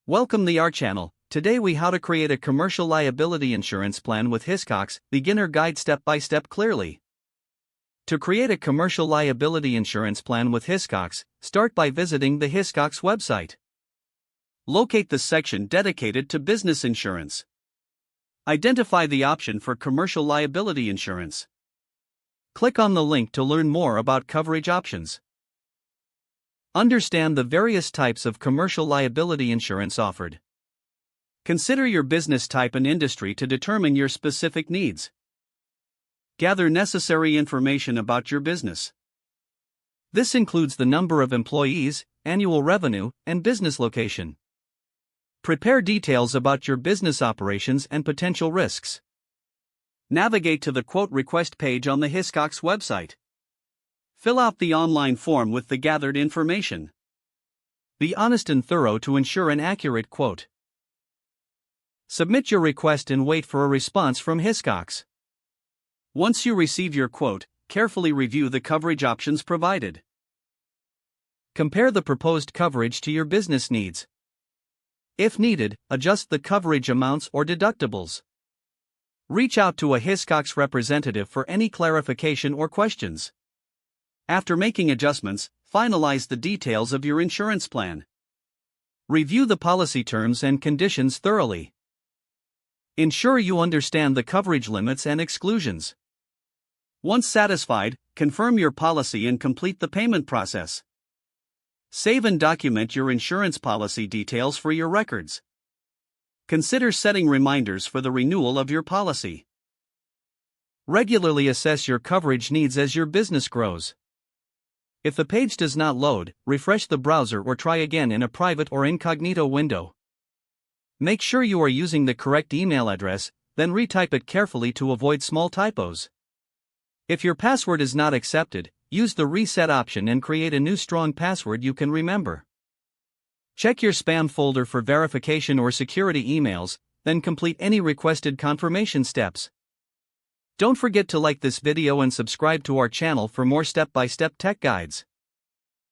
Welcome to our channel. Today we how to create a commercial liability insurance plan with Hiscox, beginner guide step by step clearly. To create a commercial liability insurance plan with Hiscox, start by visiting the Hiscox website. Locate the section dedicated to business insurance. Identify the option for commercial liability insurance. Click on the link to learn more about coverage options. Understand the various types of commercial liability insurance offered. Consider your business type and industry to determine your specific needs. Gather necessary information about your business. This includes the number of employees, annual revenue, and business location. Prepare details about your business operations and potential risks. Navigate to the quote request page on the Hiscox website. Fill out the online form with the gathered information. Be honest and thorough to ensure an accurate quote. Submit your request and wait for a response from Hiscox. Once you receive your quote, carefully review the coverage options provided. Compare the proposed coverage to your business needs. If needed, adjust the coverage amounts or deductibles. Reach out to a Hiscox representative for any clarification or questions. After making adjustments, finalize the details of your insurance plan. Review the policy terms and conditions thoroughly. Ensure you understand the coverage limits and exclusions. Once satisfied, confirm your policy and complete the payment process. Save and document your insurance policy details for your records. Consider setting reminders for the renewal of your policy. Regularly assess your coverage needs as your business grows. If the page does not load, refresh the browser or try again in a private or incognito window. Make sure you are using the correct email address, then retype it carefully to avoid small typos. If your password is not accepted, use the reset option and create a new strong password you can remember. Check your spam folder for verification or security emails, then complete any requested confirmation steps. Don't forget to like this video and subscribe to our channel for more step-by-step tech guides.